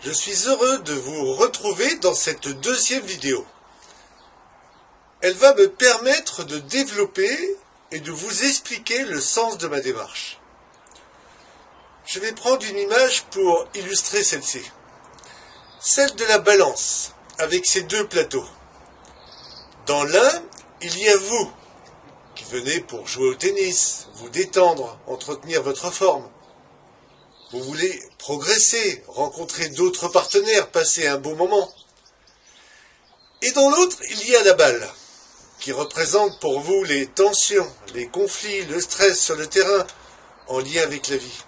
Je suis heureux de vous retrouver dans cette deuxième vidéo. Elle va me permettre de développer et de vous expliquer le sens de ma démarche. Je vais prendre une image pour illustrer celle-ci. Celle de la balance, avec ses deux plateaux. Dans l'un, il y a vous, qui venez pour jouer au tennis, vous détendre, entretenir votre forme. Vous voulez progresser, rencontrer d'autres partenaires, passer un bon moment. Et dans l'autre, il y a la balle, qui représente pour vous les tensions, les conflits, le stress sur le terrain, en lien avec la vie.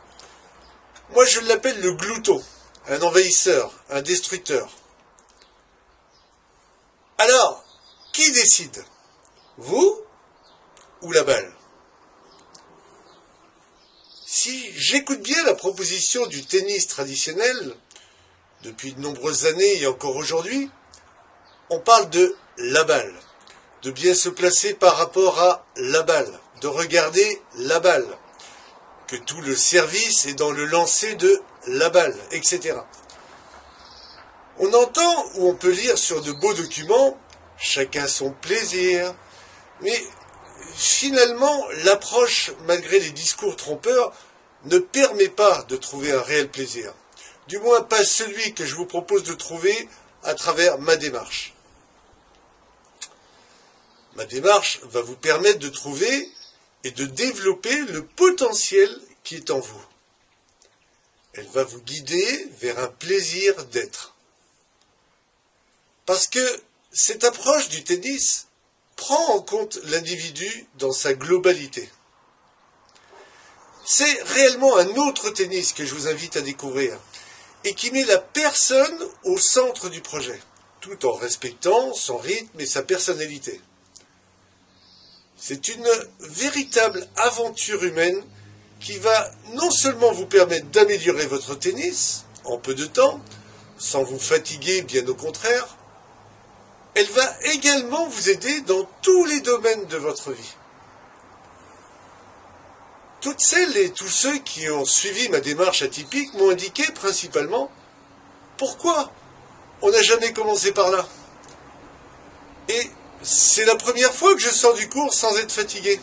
Moi, je l'appelle le glouton, un envahisseur, un destructeur. Alors, qui décide? Vous ou la balle? Si j'écoute bien la proposition du tennis traditionnel, depuis de nombreuses années et encore aujourd'hui, on parle de la balle, de bien se placer par rapport à la balle, de regarder la balle, que tout le service est dans le lancer de la balle, etc. On entend ou on peut lire sur de beaux documents, chacun son plaisir, mais finalement, l'approche, malgré les discours trompeurs, ne permet pas de trouver un réel plaisir. Du moins pas celui que je vous propose de trouver à travers ma démarche. Ma démarche va vous permettre de trouver et de développer le potentiel qui est en vous. Elle va vous guider vers un plaisir d'être. Parce que cette approche du tennis prend en compte l'individu dans sa globalité. C'est réellement un autre tennis que je vous invite à découvrir et qui met la personne au centre du projet, tout en respectant son rythme et sa personnalité. C'est une véritable aventure humaine qui va non seulement vous permettre d'améliorer votre tennis en peu de temps, sans vous fatiguer, bien au contraire, elle va également vous aider dans tous les domaines de votre vie. Toutes celles et tous ceux qui ont suivi ma démarche atypique m'ont indiqué principalement pourquoi on n'a jamais commencé par là. Et c'est la première fois que je sors du cours sans être fatigué.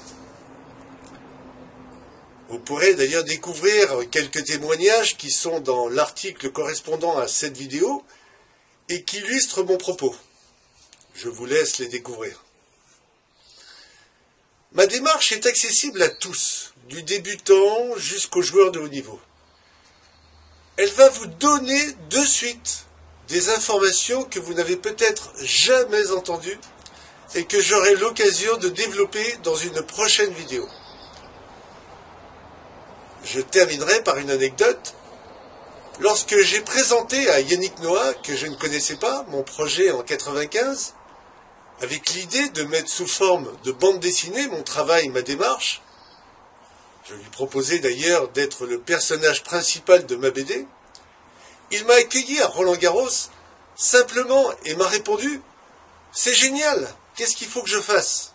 Vous pourrez d'ailleurs découvrir quelques témoignages qui sont dans l'article correspondant à cette vidéo et qui illustrent mon propos. Je vous laisse les découvrir. Ma démarche est accessible à tous, du débutant jusqu'au joueur de haut niveau. Elle va vous donner de suite des informations que vous n'avez peut-être jamais entendues et que j'aurai l'occasion de développer dans une prochaine vidéo. Je terminerai par une anecdote. Lorsque j'ai présenté à Yannick Noah, que je ne connaissais pas, mon projet en 1995, avec l'idée de mettre sous forme de bande dessinée mon travail, ma démarche, je lui proposais d'ailleurs d'être le personnage principal de ma BD, il m'a accueilli à Roland-Garros simplement et m'a répondu « C'est génial, qu'est-ce qu'il faut que je fasse ?»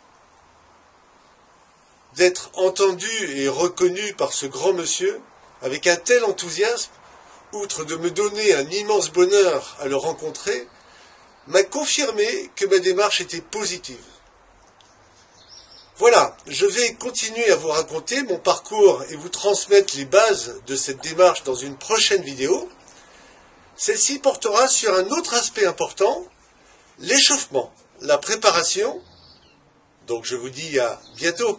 D'être entendu et reconnu par ce grand monsieur, avec un tel enthousiasme, outre de me donner un immense bonheur à le rencontrer, m'a confirmé que ma démarche était positive. Voilà, je vais continuer à vous raconter mon parcours et vous transmettre les bases de cette démarche dans une prochaine vidéo. Celle-ci portera sur un autre aspect important, l'échauffement, la préparation. Donc je vous dis à bientôt.